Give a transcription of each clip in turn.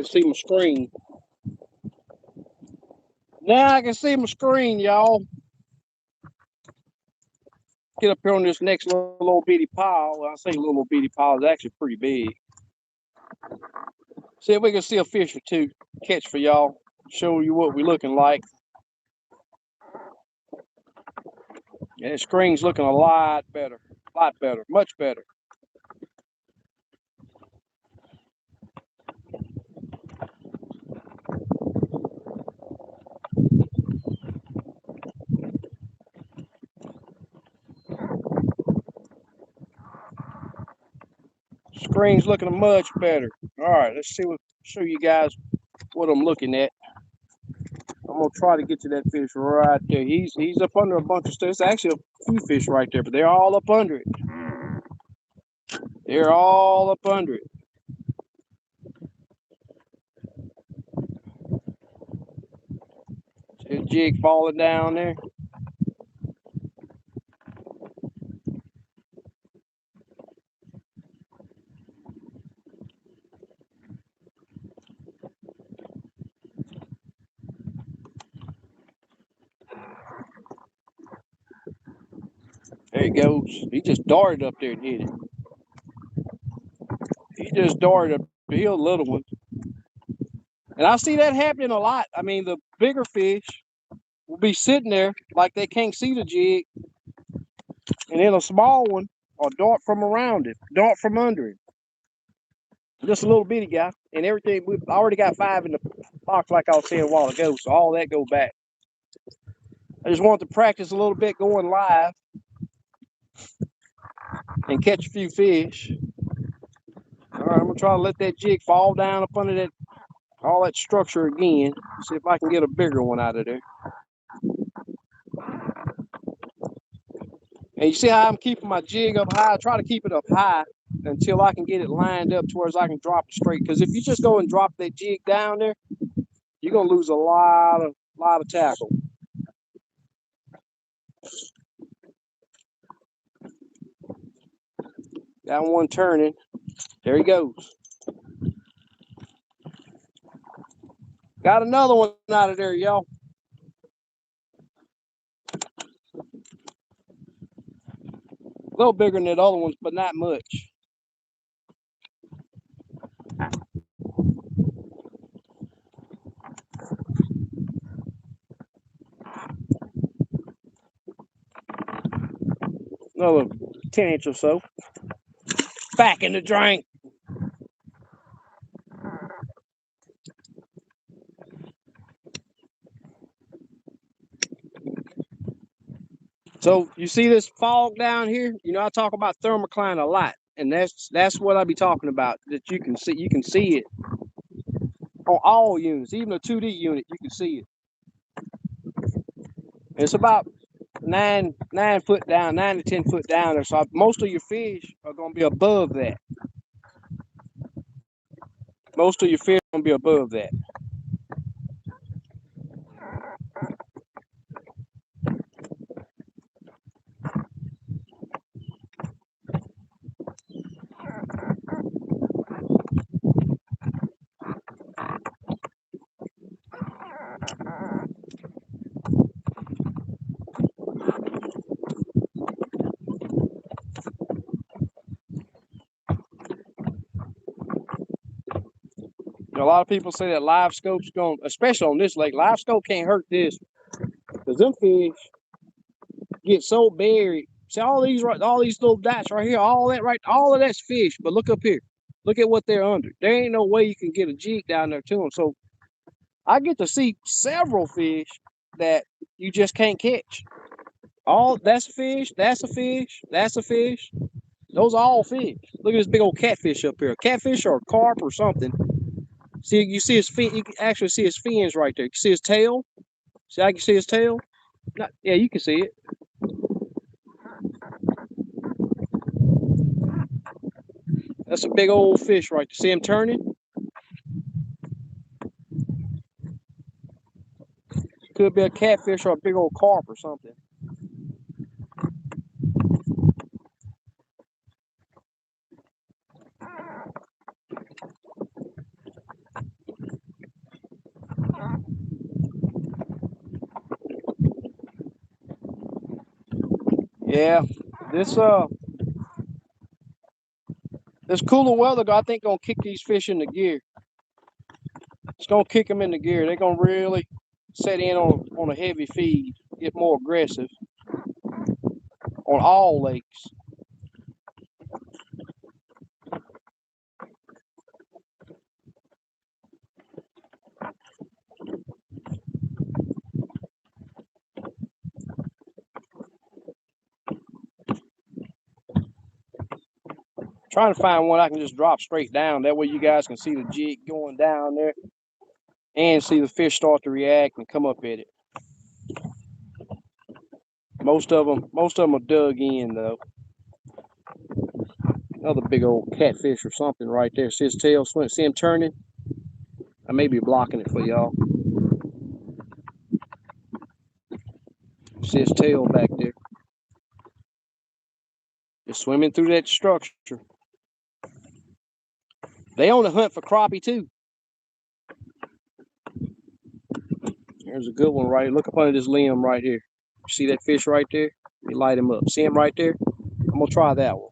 See my screen. Now I can see my screen, y'all. Get up here on this next little bitty pile. Well, I say little bitty pile is actually pretty big. See if we can see a fish or two catch for y'all. Show you what we're looking like. And the screen's looking a lot better. Much better. Screen's looking much better. All right, let's see what show you guys what I'm looking at. I'm gonna try to get to that fish right there. He's up under a bunch of stuff. It's actually a few fish right there, but they're all up under it. They're all up under it. See a jig falling down there. There he goes. He just darted up there and hit it. He just darted up. He a little one. And I see that happening a lot. I mean, the bigger fish will be sitting there like they can't see the jig, and then a small one will dart from around it, dart from under it. Just a little bitty guy, and everything. We already got 5 in the box, like I was saying a while ago, so all that go back. I just wanted to practice a little bit going live and catch a few fish. All right, I'm gonna try to let that jig fall down up under that all that structure again. See if I can get a bigger one out of there. And you see how I'm keeping my jig up high? I try to keep it up high until I can get it lined up towards I can drop it straight. Because if you just go and drop that jig down there, you're gonna lose a lot of tackle. Got one turning. There he goes. Got another one out of there, y'all. A little bigger than the other ones, but not much. Another 10-inch or so. Back in the drink. So you see this fog down here? You know, I talk about thermocline a lot, and that's what I be talking about. That you can see it on all units, even a 2D unit, you can see it. It's about 9 foot down, 9 to 10 foot down there. So most of your fish are gonna be above that. Most of your fish are gonna be above that. A lot of people say that live scope's going, especially on this lake. Live scope can't hurt this because them fish get so buried. See all these little dots right here, all of that's fish. But look up here, look at what they're under. There ain't no way you can get a jig down there to them. So I get to see several fish that you just can't catch. All that's a fish, that's a fish, that's a fish. Those are all fish. Look at this big old catfish up here. A catfish or a carp or something. See, you see his fin. You can actually see his fins right there. You can see his tail. See, I can see his tail. Yeah, you can see it. That's a big old fish right there. See him turning? Could be a catfish or a big old carp or something. Yeah, this this cooler weather, I think, gonna kick these fish into gear. It's gonna kick them into gear. They're gonna really set in on a heavy feed, get more aggressive on all lakes. Trying to find one I can just drop straight down. That way you guys can see the jig going down there and see the fish start to react and come up at it. Most of them are dug in though. Another big old catfish or something right there. See his tail swim. See him turning? I may be blocking it for y'all. See his tail back there. Just swimming through that structure. They on the hunt for crappie too. There's a good one right here. Look up under this limb right here. See that fish right there? Let me light him up. See him right there? I'm gonna try that one.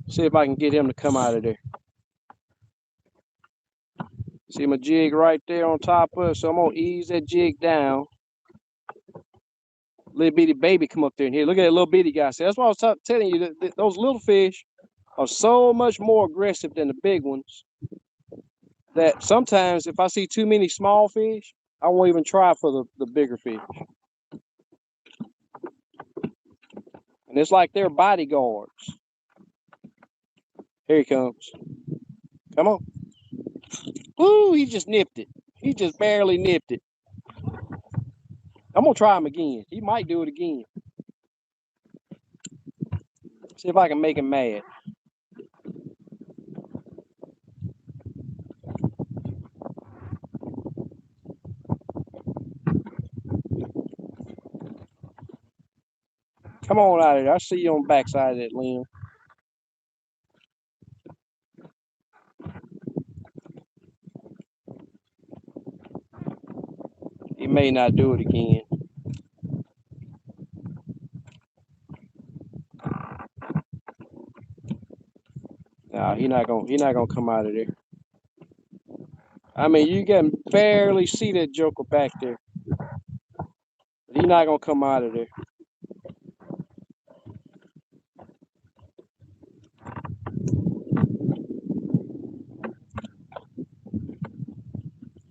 See if I can get him to come out of there. See my jig right there on top of it. So I'm gonna ease that jig down. Little bitty baby come up there and here. Look at that little bitty guy. See, that's why I was telling you that those little fish are so much more aggressive than the big ones. That sometimes if I see too many small fish, I won't even try for the bigger fish. And it's like they're bodyguards. Here he comes. Come on. Ooh, he just nipped it. He just barely nipped it. I'm gonna try him again. He might do it again. See if I can make him mad. Come on out of there. I see you on the backside of that limb. He may not do it again. Nah, he not gonna come out of there. I mean, you can barely see that joker back there. He's not gonna come out of there.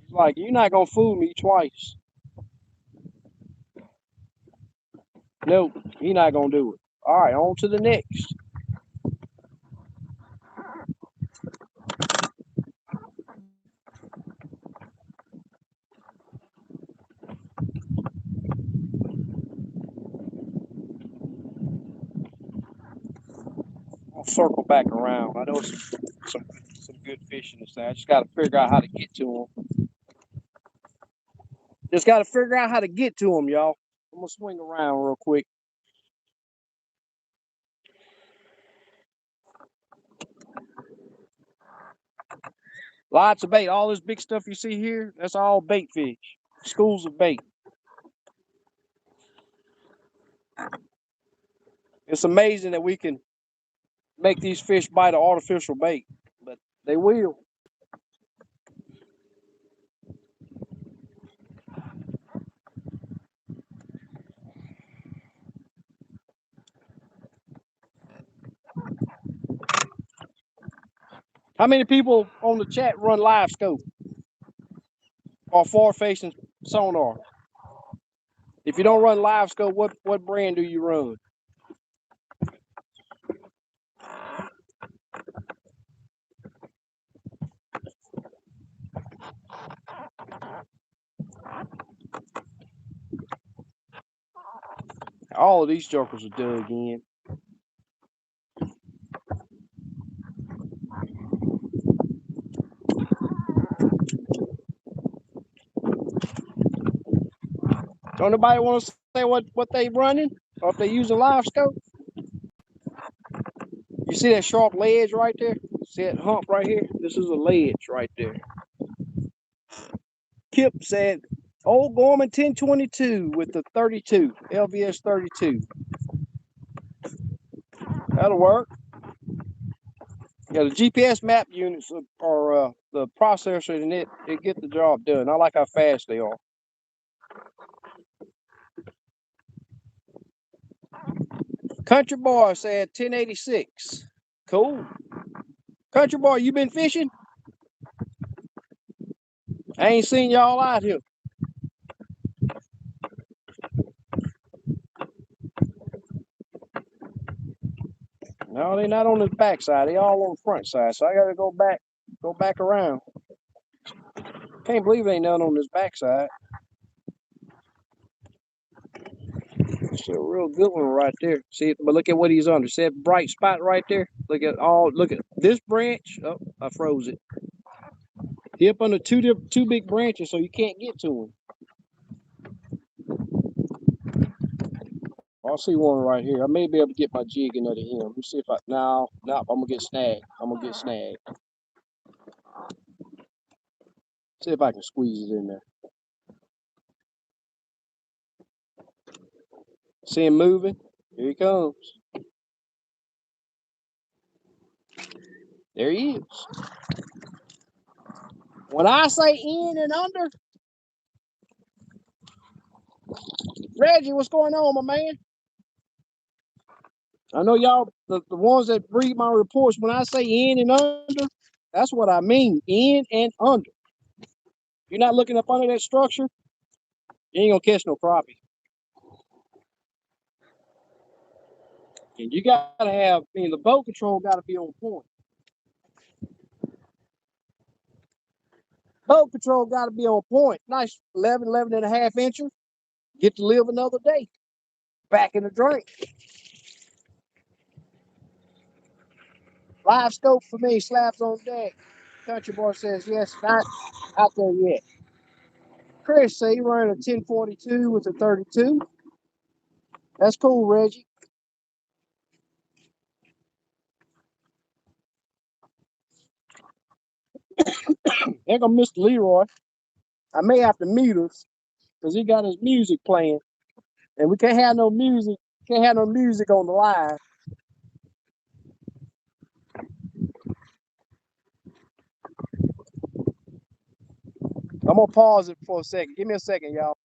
He's like, you're not gonna fool me twice. Nope, he's not gonna do it. All right, on to the next. I'll circle back around. I know some good fish in this thing. I just got to figure out how to get to them. Just got to figure out how to get to them, y'all. I'm gonna swing around real quick. Lots of bait. All this big stuff you see here, that's all bait fish. Schools of bait. It's amazing that we can make these fish bite an artificial bait, but they will. How many people on the chat run live scope or far facing sonar? If you don't run live scope, what brand do you run? All of these jokers are dug in. Don't nobody want to say what they running or if they using live scope? You see that sharp ledge right there? See that hump right here? This is a ledge right there. Kip said Old Gorman 1022 with the 32, LVS 32. That'll work. Yeah, the GPS map units are the processor, and it get the job done. I like how fast they are. Country Boy said 1086. Cool. Country Boy, you been fishing? I ain't seen y'all out here. No, they not on the back side. They all on the front side. So I gotta go back around. Can't believe ain't none on this back side. It's a real good one right there. See, but look at what he's under. See that bright spot right there? Look at this branch. Oh, I froze it. He up under two big branches, so you can't get to him. I see one right here. I may be able to get my jig into him. Let me see if no, I'm gonna get snagged. See if I can squeeze it in there. See him moving? Here he comes. There he is. When I say in and under, Reggie, what's going on, my man? I know y'all, the ones that read my reports, when I say in and under, that's what I mean, in and under. You're not looking up under that structure, you ain't gonna catch no crappie. And you gotta have, the boat control gotta be on point. Boat control gotta be on point. Nice 11 and a half incher. Get to live another day. Back in the drink. Live scope for me, slabs on deck. Country Boy says yes, not out there yet. Chris say he running a 1042 with a 32. That's cool, Reggie. There go Mr. Leroy. I may have to mute us because he got his music playing, and we can't have no music. Can't have no music on the live. I'm gonna pause it for a second. Give me a second, y'all.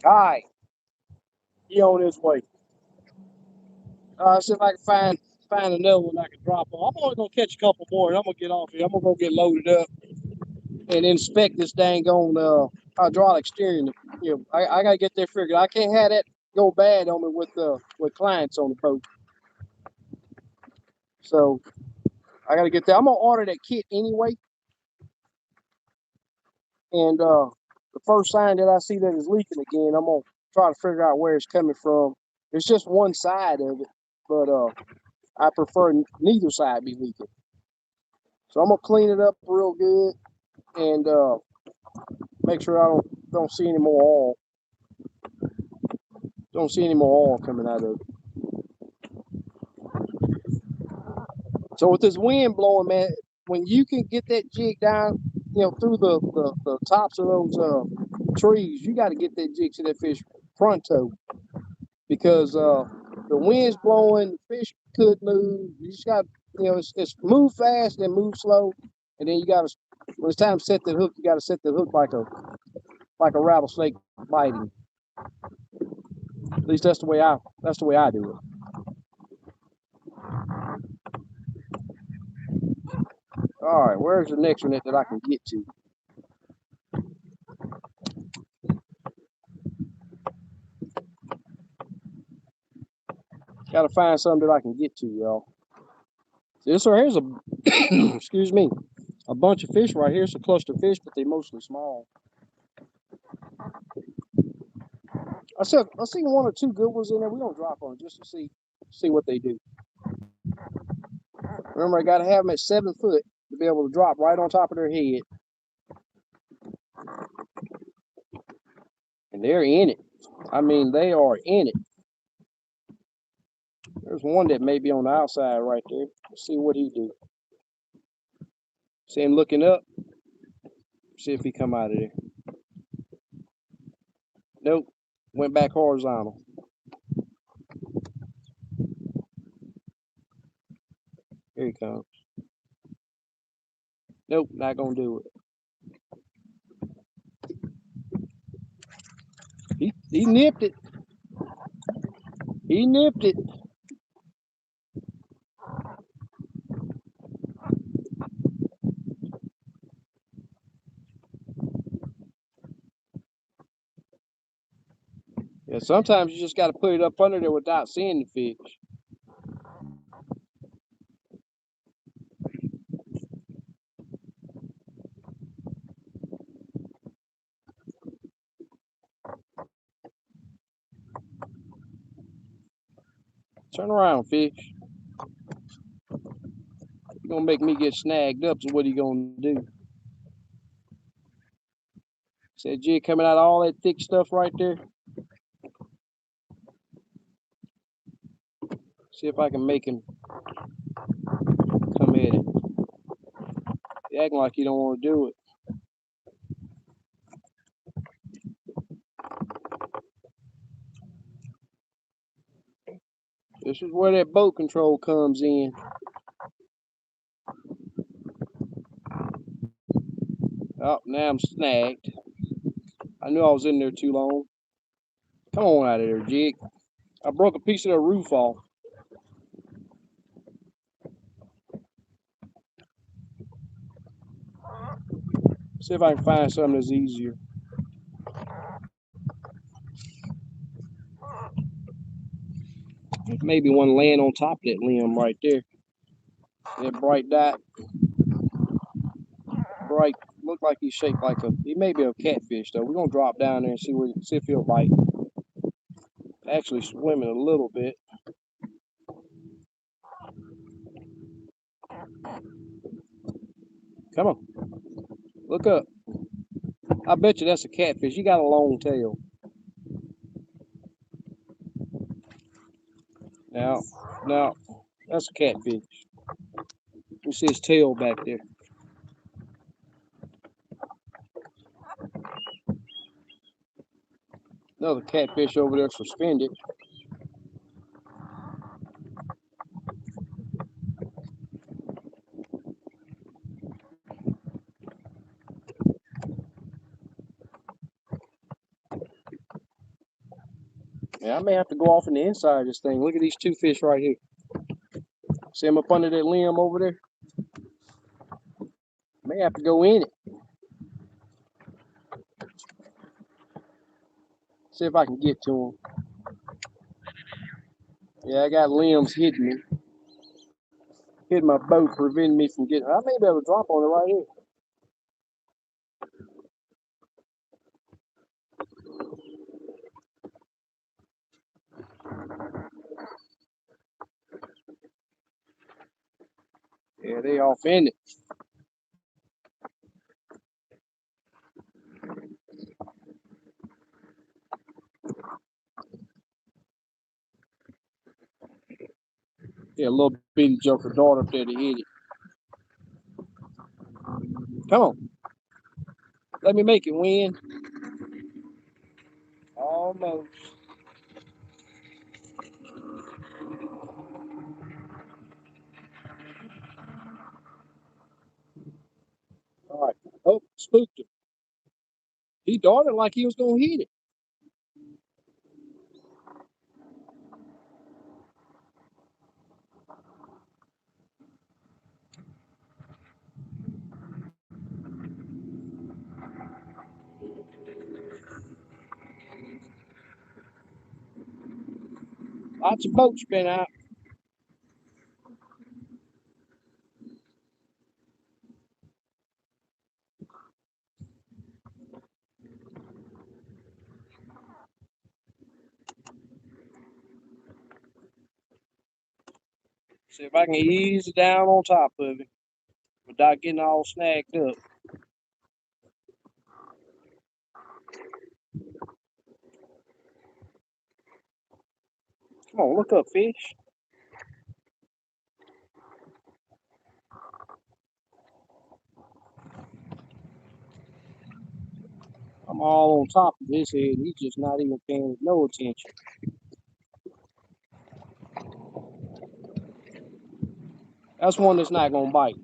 All right, he on his way. See if I can find another one I can drop on. I'm only gonna catch a couple more, and I'm gonna get off here. I'm gonna go get loaded up and inspect this dang on hydraulic steering. I gotta get that figured. I can't have that go bad on me with clients on the boat. So I gotta get that. I'm gonna order that kit anyway. And the first sign that I see that is leaking again, I'm gonna try to figure out where it's coming from. It's just one side of it, but I prefer neither side be leaking. So I'm gonna clean it up real good and make sure I don't see any more oil. Don't see any more oil coming out of it. So with this wind blowing, man, when you can get that jig down, through the tops of those trees, you got to get that jig to that fish pronto because the wind's blowing, the fish could move. You just got, it's move fast and move slow, and then you got to, when it's time to set the hook, you got to set the hook like a rattlesnake biting. At least that's the way I do it. All right, where's the next one that I can get to? Got to find something that I can get to, y'all. This right here's a, excuse me, a bunch of fish right here. It's a cluster of fish, but they're mostly small. I seen one or two good ones in there. We're gonna drop on just to see what they do. Remember, I gotta have them at 7 foot to be able to drop right on top of their head. And they're in it. I mean, they are in it. There's one that may be on the outside right there. Let's see what he do. See him looking up. See if he come out of there. Nope. Went back horizontal. Here he comes. Nope, not gonna do it. He nipped it. He nipped it. Yeah, sometimes you just got to put it up under there without seeing the fish. Turn around, fish. You're gonna make me get snagged up, so what are you gonna do? Said jig coming out of all that thick stuff right there. See if I can make him come at it. He acting like he don't want to do it. This is where that boat control comes in. Oh, now I'm snagged. I knew I was in there too long. Come on out of there, jig. I broke a piece of the roof off. See if I can find something that's easier. Maybe one laying on top of that limb right there. That bright dot. Bright. Look like he's shaped like he may be a catfish though. We're gonna drop down there and see if he'll bite. Actually swimming a little bit. Come on. Look up. I bet you that's a catfish. You got a long tail. Now, that's a catfish. You see his tail back there. Another catfish over there suspended. Yeah, I may have to go off in the inside of this thing. Look at these two fish right here. See them up under that limb over there? May have to go in it. See if I can get to them. Yeah, I got limbs hitting me. Hitting my boat, preventing me from getting. I may be able to drop on it right here. Yeah, they off in it. Yeah, a little bitty joker dart up there to hit it. Come on. Let me make it win. Almost. All right. Oh, spooked him. He darted like he was going to hit it. Lots of boats been out. See if I can ease it down on top of it without getting all snagged up. Come on, look up, fish. I'm all on top of his head. He's just not even paying no attention. That's one that's not gonna bite.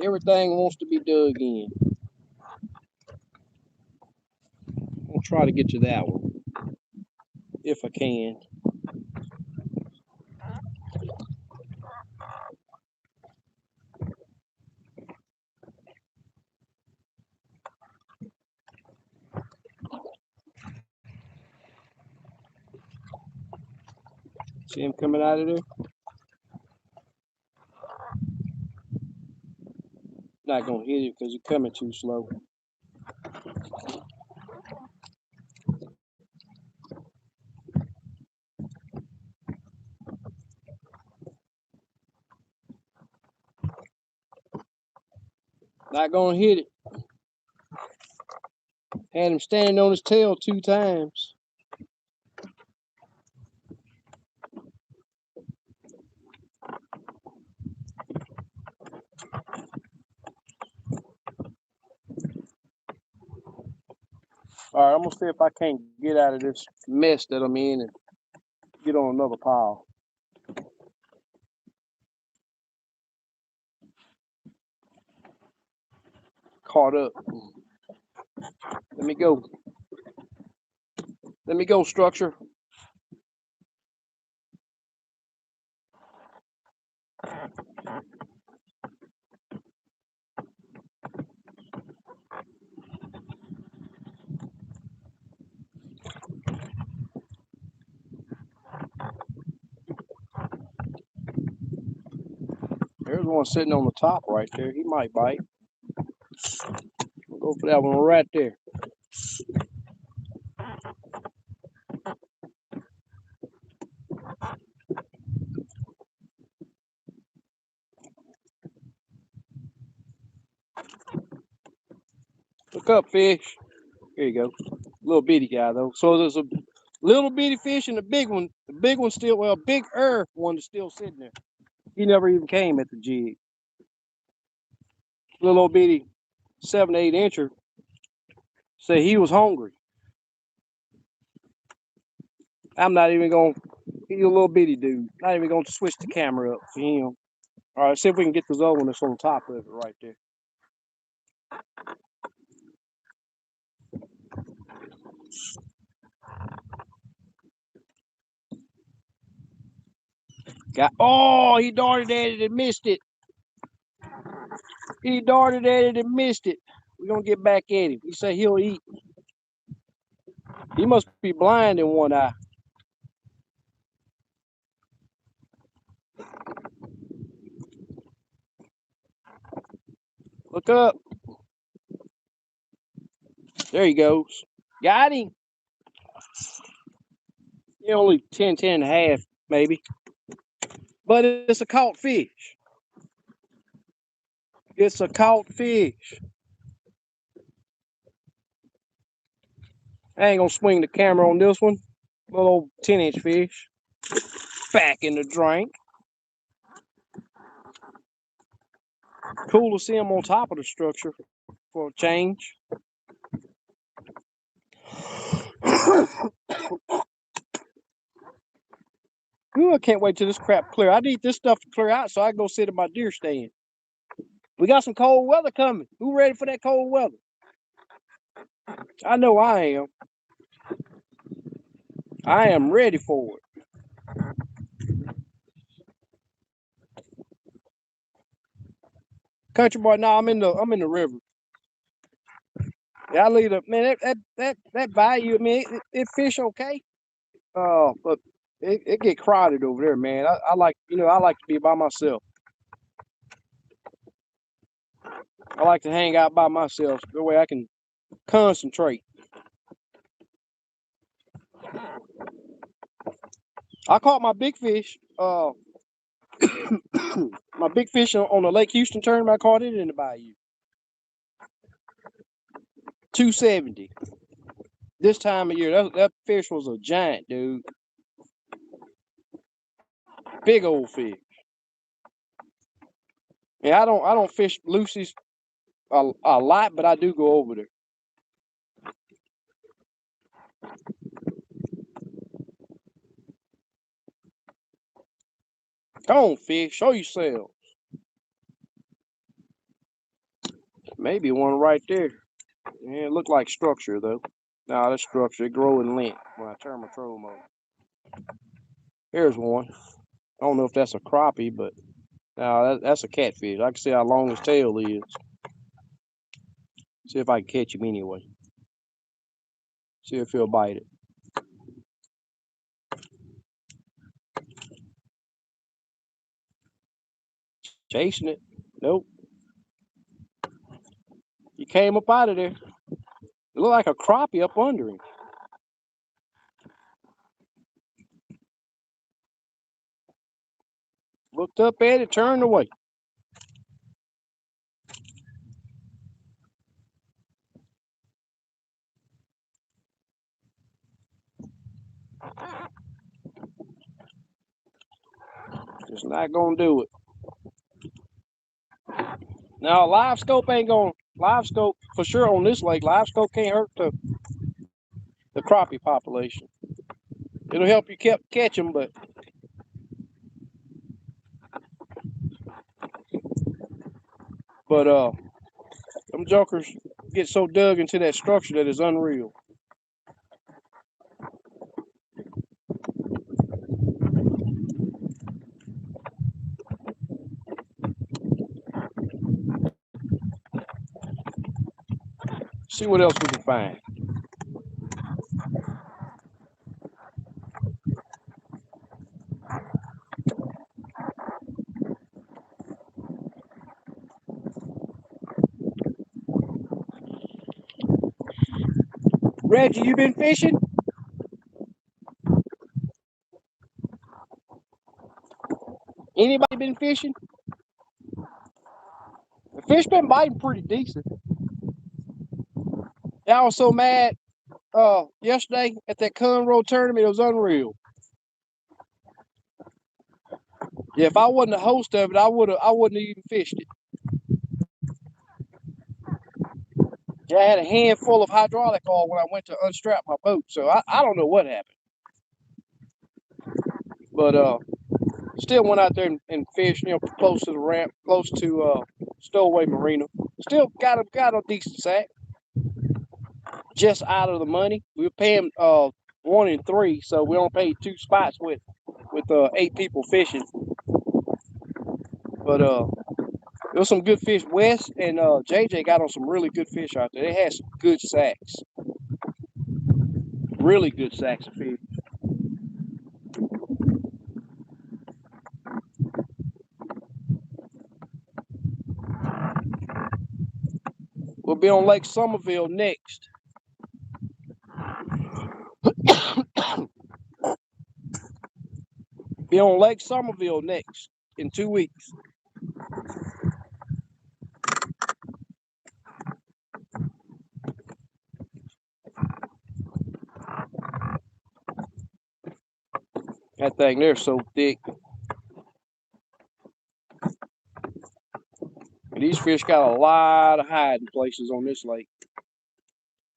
Everything wants to be dug in. I'll try to get to that one if I can. See him coming out of there? Not gonna hit it because he's coming too slow. Not gonna hit it. Had him standing on his tail 2 times. All right, I'm gonna see if I can't get out of this mess that I'm in and get on another pile. Caught up. Let me go. Let me go, structure. There's one sitting on the top right there. He might bite. We'll go for that one right there. Look up, fish. There you go. Little bitty guy though. So there's a little bitty fish and a big one. The big one's still, well, big one is still sitting there. He never even came at the jig. Little old bitty 7 to 8 incher said he was hungry. I'm not even gonna. He's a little bitty dude. Not even gonna switch the camera up for him. All right, see if we can get this other one that's on top of it right there. Oh, he darted at it and missed it. He darted at it and missed it. We're gonna get back at him. He said he'll eat. He must be blind in one eye. Look up. There he goes. Got him. He only 10 and a half, maybe. But it's a caught fish. It's a caught fish. I ain't gonna swing the camera on this one. Little old 10-inch fish. Back in the drink. Cool to see him on top of the structure for a change. Ooh, I can't wait till this crap clear. I need this stuff to clear out so I can go sit in my deer stand. We got some cold weather coming. Who ready for that cold weather? I know I am. I am ready for it. Country boy, no, I'm in the river. Yeah, I leave the man that bayou, man, it fish okay. But it get crowded over there, man. I like I like to be by myself. I like to hang out by myself. That way I can concentrate. I caught my big fish. My big fish on the Lake Houston tournament. I caught it in the bayou. 270. This time of year, that fish was a giant, dude. Big old fish. Yeah, I don't fish Lucy's a lot, but I do go over there. Come on, fish, show yourself. Maybe one right there. Yeah, it looked like structure though. Nah, that's structure. It grow in length when I turn my troll mode. Here's one. I don't know if that's a crappie, but nah, that's a catfish. I can see how long his tail is. See if I can catch him anyway. See if he'll bite it. Chasing it. Nope. He came up out of there. It looked like a crappie up under him. Looked up at it, turned away. Just not gonna do it. Now live scope ain't gonna live scope for sure on this lake. Live scope can't hurt the crappie population. It'll help you catch them, but them jokers get so dug into that structure that is unreal. See what else we can find. Reggie, you been fishing? Anybody been fishing? The fish been biting pretty decent. I was so mad yesterday at that Conroe tournament. It was unreal. Yeah, if I wasn't the host of it, I wouldn't have even fished it. Yeah, I had a handful of hydraulic oil when I went to unstrap my boat, so I don't know what happened. But still went out there and fished, close to the ramp, close to Stowaway Marina. Still got a decent sack. Just out of the money. We were paying 1 and 3, so we only paid 2 spots with 8 people fishing. But there was some good fish. Wes and JJ got on some really good fish out there. They had some good sacks. Really good sacks of fish. We'll be on Lake Somerville next. Be on Lake Somerville next in 2 weeks. That thing there so thick. And these fish got a lot of hiding places on this lake.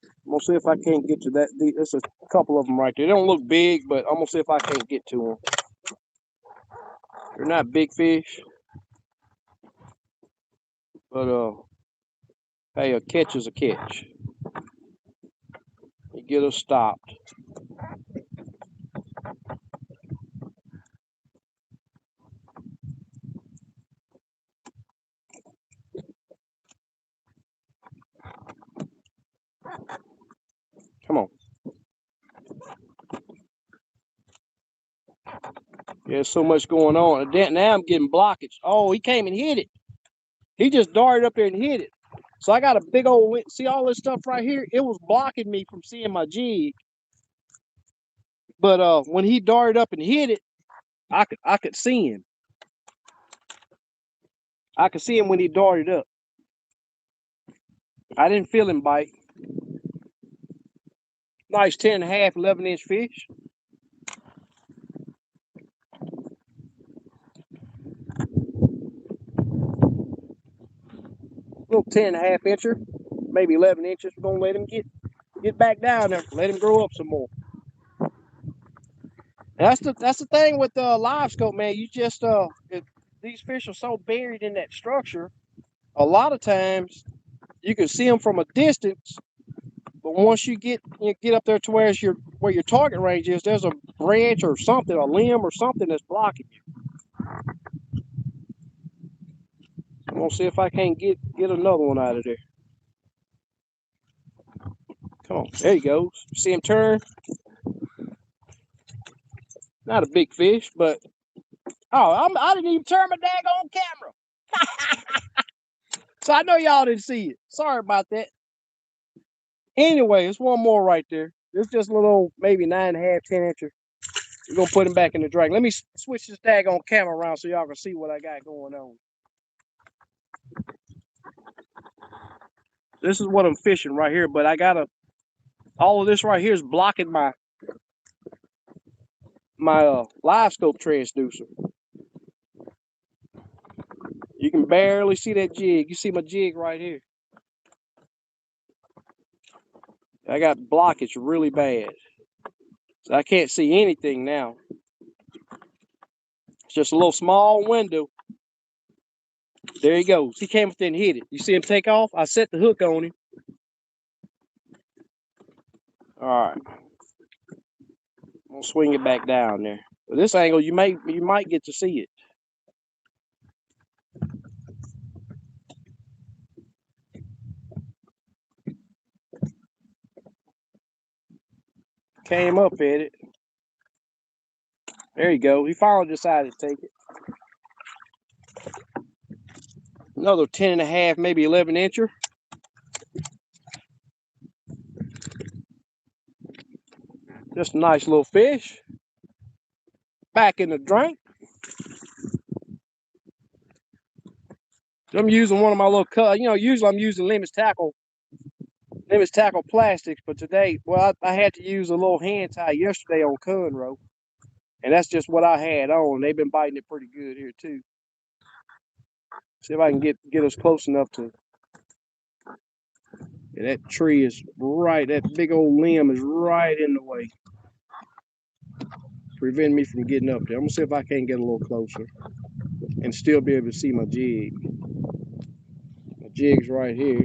I'm gonna see if I can't get to that. There's a couple of them right there. They don't look big, but I'm gonna see if I can't get to them. They're not big fish, but hey, a catch is a catch. You get us stopped. Come on. There's so much going on. Now I'm getting blockage. Oh, he came and hit it. He just darted up there and hit it. So I got a big old, see all this stuff right here? It was blocking me from seeing my jig. But when he darted up and hit it, I could see him. I could see him when he darted up. I didn't feel him bite. Nice 10.5, 11-inch fish. Little 10.5 incher, maybe 11 inches. We're gonna let him get back down there. Let him grow up some more. That's the thing with the live scope, man. You just these fish are so buried in that structure. A lot of times you can see them from a distance, but once you get up there to where your target range is, there's a branch or something, a limb or something that's blocking you. I'm gonna see if I can't get another one out of there. Come on, there he goes. See him turn? Not a big fish, but I didn't even turn my daggone camera. So I know y'all didn't see it. Sorry about that. Anyway, there's one more right there. It's just a little, maybe 9.5, 10 incher. We're gonna put him back in the drag. Let me switch this daggone camera around so y'all can see what I got going on. This is what I'm fishing right here, but I gotta, all of this right here is blocking my live scope transducer. You can barely see that jig. You see my jig right here. I got blockage really bad. So I can't see anything now. It's just a little small window. There he goes. He came up there and hit it. You see him take off? I set the hook on him. All right. I'm gonna swing it back down there. But this angle, you might get to see it. Came up at it. There you go. He finally decided to take it. Another 10.5, maybe 11 incher. Just a nice little fish. Back in the drink. I'm using one of my little cut. Usually I'm using limits tackle plastics, but today, well, I had to use a little hand tie yesterday on Conroe, and that's just what I had on. They've been biting it pretty good here too. See if I can get us close enough to. Yeah, that tree is right. That big old limb is right in the way, preventing me from getting up there. I'm gonna see if I can't get a little closer and still be able to see my jig. My jig's right here.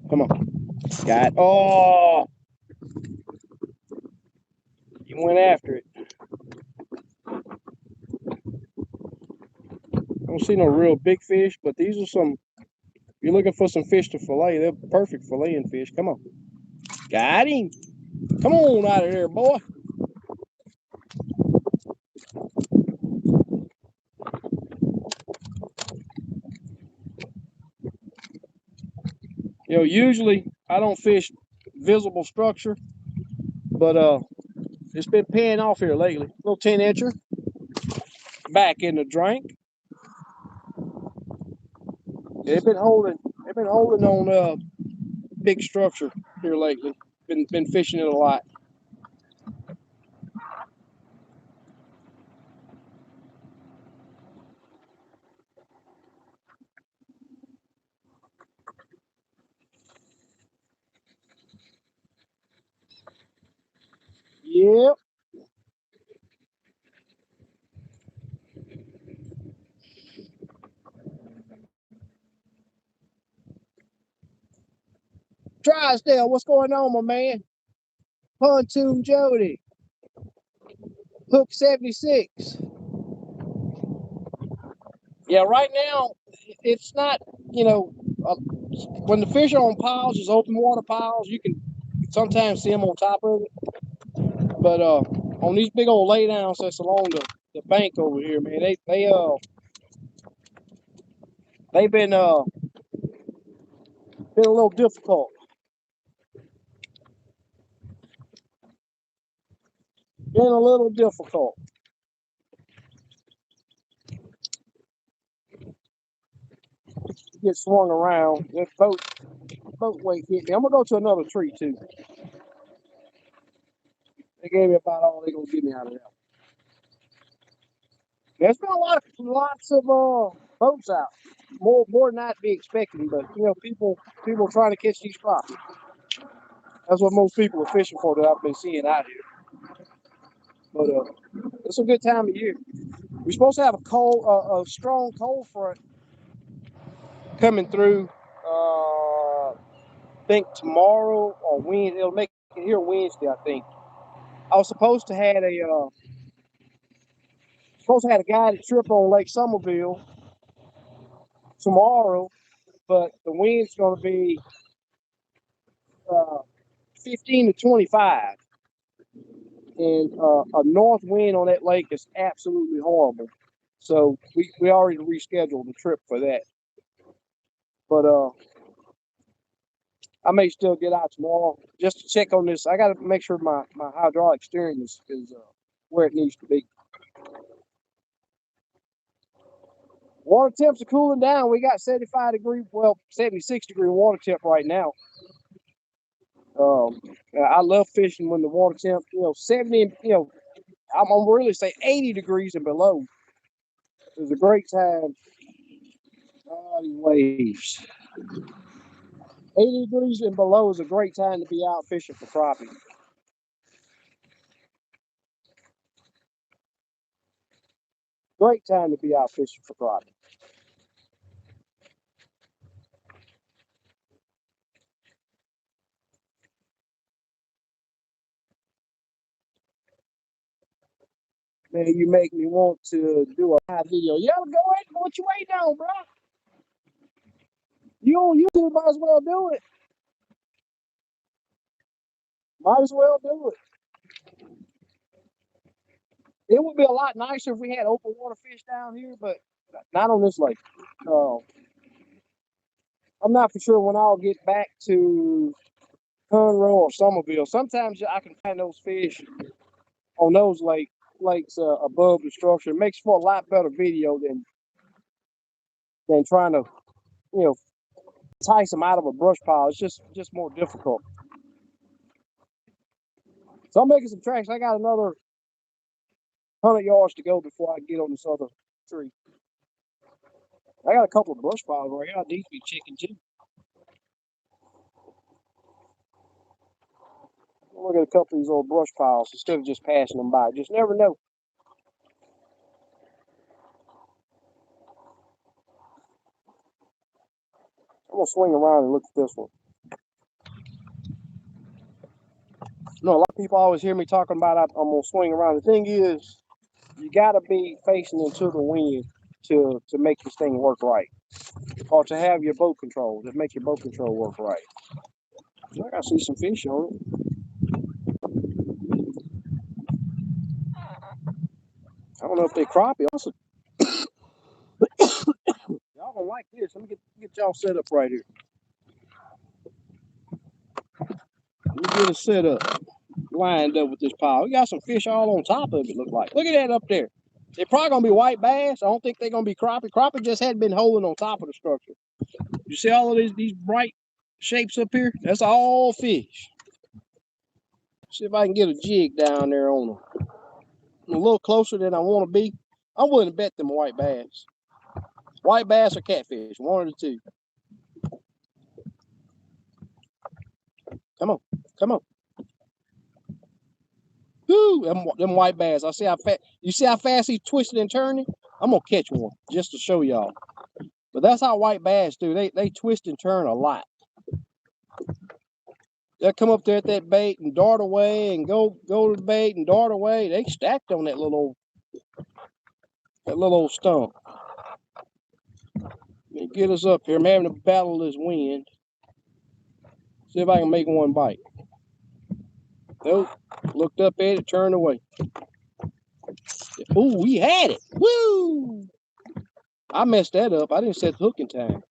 Come on. Got it. Oh! He went after it. I don't see no real big fish, but these are some, if you're looking for some fish to fillet, they're perfect filleting fish. Come on. Got him. Come on out of there, boy. Usually I don't fish visible structure, but it's been paying off here lately. Little 10 incher. Back in the drink. They've been holding on big structure here lately. Been fishing it a lot. Yep. Drysdale, what's going on, my man? Pontoon Jody. Hook 76. Yeah, right now it's not, when the fish are on piles, just open water piles, you can sometimes see them on top of it. But on these big old laydowns that's along the bank over here, man, they've been a little difficult. Been a little difficult. Get swung around. That boat weight hit me. I'm gonna go to another tree too. They gave me about all they're gonna get me out of that. There's been lots of boats out. More than I'd be expecting, but people trying to catch these crappie. That's what most people are fishing for that I've been seeing out here. But it's a good time of year. We're supposed to have a strong cold front coming through. I think tomorrow or Wednesday. It'll make it here Wednesday, I think. I was supposed to have a guided trip on Lake Somerville tomorrow, but the wind's going to be 15 to 25, and a north wind on that lake is absolutely horrible. So we already rescheduled the trip for that. But I may still get out tomorrow just to check on this. I got to make sure my hydraulic steering is where it needs to be. Water temps are cooling down. We got 76 degree water temp right now. I love fishing when the water temp, 70, I'm gonna really say 80 degrees and below. It's a great time. These waves. 80 degrees and below is a great time to be out fishing for crappie. Great time to be out fishing for crappie. Man, you make me want to do a live video. Yeah, go ahead and put your weight down, bro. You on YouTube, might as well do it. Might as well do it. It would be a lot nicer if we had open water fish down here, but not on this lake. I'm not for sure when I'll get back to Conroe or Somerville. Sometimes I can find those fish on those lakes above the structure. It makes for a lot better video than trying to, entice them out of a brush pile. It's just more difficult. So I'm making some tracks. I got another 100 yards to go before I get on this other tree. I got a couple of brush piles right here. I need to be checking too. Look at a couple of these old brush piles instead of just passing them by. Just never know. I'm gonna swing around and look at this one. A lot of people always hear me talking about I'm gonna swing around. The thing is, you gotta be facing into the wind to make this thing work right, or to have your boat control, to make your boat control work right. I gotta see some fish on it. I don't know if they crappie. Also, y'all gonna like this. Let me get y'all set up right here. Let me get it set up, lined up with this pile. We got some fish all on top of it. Look at that up there. They're probably gonna be white bass. I don't think they're gonna be crappie. Crappie just hadn't been holding on top of the structure. You see all of these bright shapes up here? That's all fish. See if I can get a jig down there on them. I'm a little closer than I want to be. I'm willing to bet them white bass. White bass or catfish, one of the two. Come on. Woo, them white bass. I see how fast. You see how fast he's twisting and turning? I'm gonna catch one just to show y'all. But that's how white bass do. They twist and turn a lot. They'll come up there at that bait and dart away and go to the bait and dart away. They stacked on that little old stump. Get us up here. I'm having to battle this wind. See if I can make one bite. Nope. Looked up at it, turned away. Ooh, we had it. Woo! I messed that up. I didn't set the hook in time.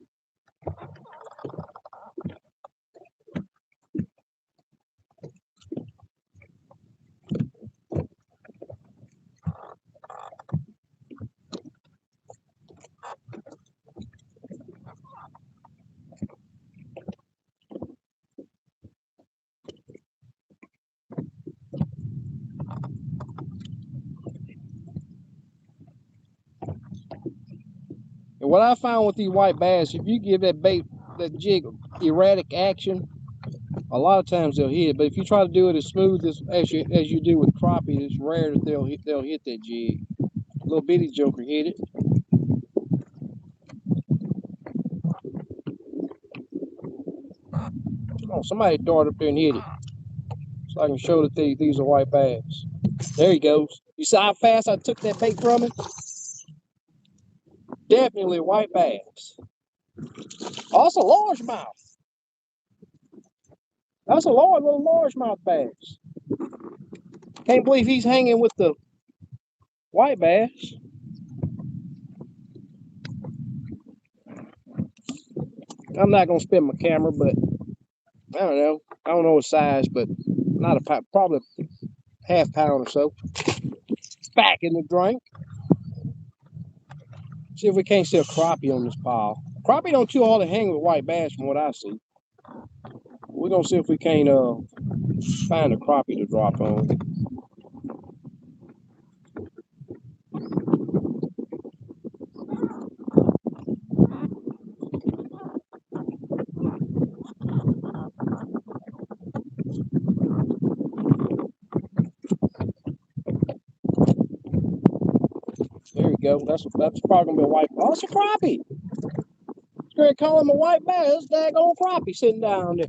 And what I found with these white bass, if you give that bait, that jig, erratic action, a lot of times they'll hit. But if you try to do it as smooth as you do with crappie, it's rare that they'll hit that jig. Little bitty joker hit it. Come on, somebody dart up there and hit it, so I can show that these are white bass. There he goes. You see how fast I took that bait from him? Definitely white bass. Also largemouth. That's a little largemouth bass. Can't believe he's hanging with the white bass. I'm not gonna spin my camera, but I don't know. I don't know his size, but not a pound, probably half pound or so. Back in the drink. See if we can't see a crappie on this pile. Crappie don't too hard to hang with white bass from what I see. We're gonna see if we can't find a crappie to drop on. There you go. That's probably gonna be a white. Oh, it's a crappie. It's gonna call him a white bass. Daggone crappie sitting down there.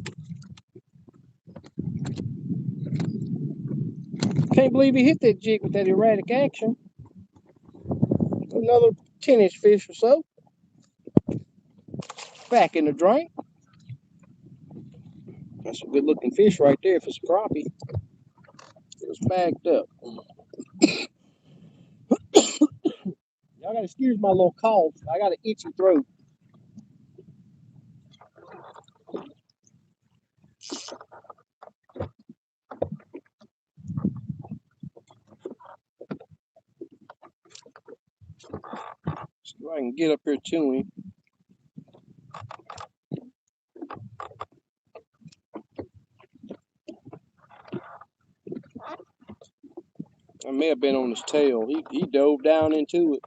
Can't believe he hit that jig with that erratic action. Another 10-inch fish or so. Back in the drink. That's a good looking fish right there if it's a crappie. It was bagged up. Y'all gotta excuse my little cough. I got an itchy throat. See if I can get up here to him. I may have been on his tail. He dove down into it.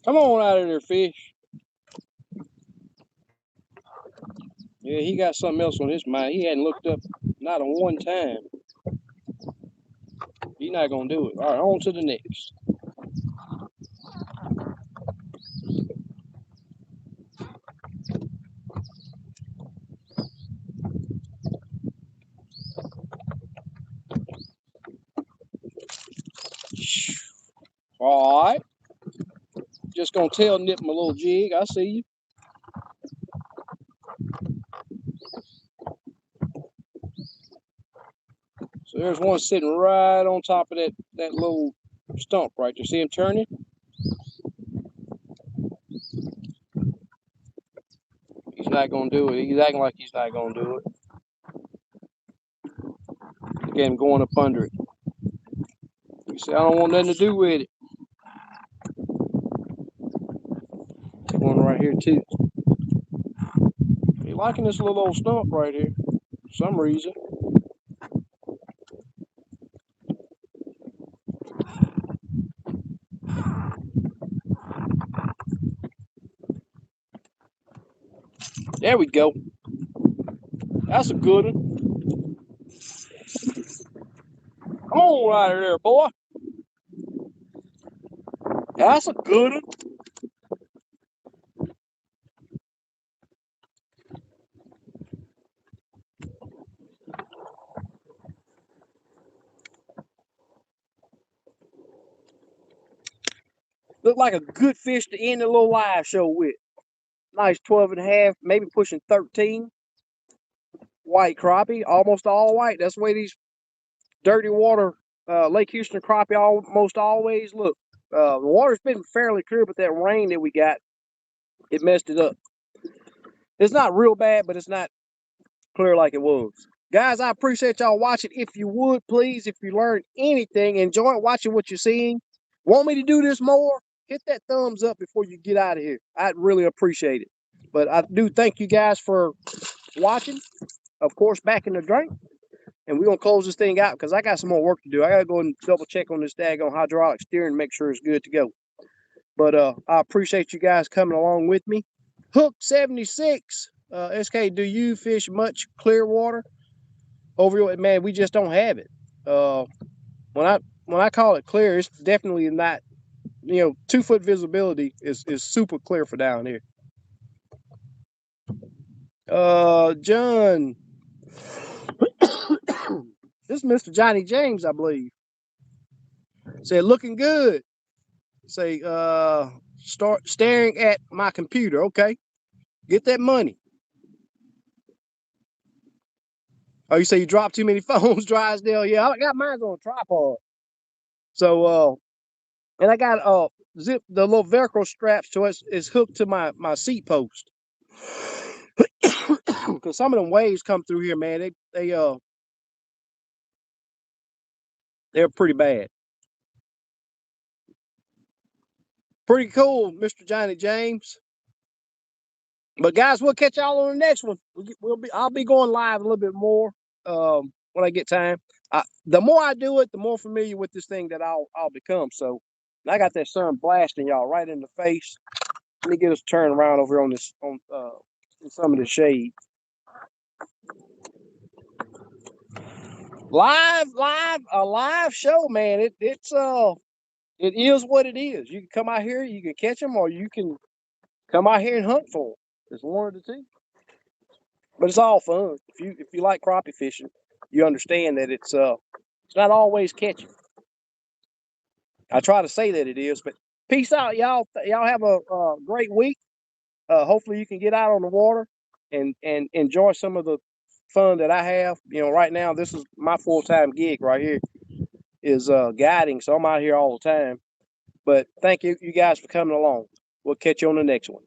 Come on out of there, fish. Yeah, he got something else on his mind. He hadn't looked up not on one time. He's not gonna do it. All right, on to the next. All right. Just gonna tail nip my little jig. I see you. So there's one sitting right on top of that little stump right there. See him turning? He's not gonna do it. He's acting like he's not gonna do it. Again, going up under it. You see, I don't want nothing to do with it. One right here too. He liking this little old stump right here for some reason. There we go. That's a good one. Come on right there, boy. That's a good one. Looked like a good fish to end the little live show with. Nice 12 and a half, maybe pushing 13. White crappie, almost all white. That's the way these dirty water Lake Houston crappie almost always look. The water's been fairly clear, but that rain that we got, it messed it up. It's not real bad, but it's not clear like it was. Guys, I appreciate y'all watching. If you would, please, if you learned anything, enjoy watching what you're seeing. Want me to do this more? Hit that thumbs up before you get out of here. I'd really appreciate it. But I do thank you guys for watching. Of course, back in the drink. And we're going to close this thing out because I got some more work to do. I got to go and double check on this daggone hydraulic steering and make sure it's good to go. But I appreciate you guys coming along with me. Hook 76. SK, do you fish much clear water? Over here, man, we just don't have it. When I call it clear, it's definitely not, 2-foot visibility is super clear for down here. John. This is Mr. Johnny James, I believe. Said looking good. Say start staring at my computer. Okay. Get that money. Oh, you say you dropped too many phones, Drysdale? Yeah, I got mine on a tripod. So and I got zip the little Velcro straps so it's hooked to my seat post. Because some of them waves come through here, man. They're pretty bad. Pretty cool, Mr. Johnny James. But guys, we'll catch y'all on the next one. I'll be going live a little bit more when I get time. The more I do it, the more familiar with this thing that I'll become. So I got that sun blasting y'all right in the face. Let me get us turned around over on this in some of the shade. A live show, man. It is what it is. You can come out here, you can catch them, or you can come out here and hunt for them. It's one of the two. But it's all fun. If you like crappie fishing, you understand that it's not always catching. I try to say that it is, but peace out, y'all. Y'all have a great week. Hopefully you can get out on the water and enjoy some of the fun that I have. Right now this is my full-time gig right here is guiding, so I'm out here all the time. But thank you guys for coming along. We'll catch you on the next one.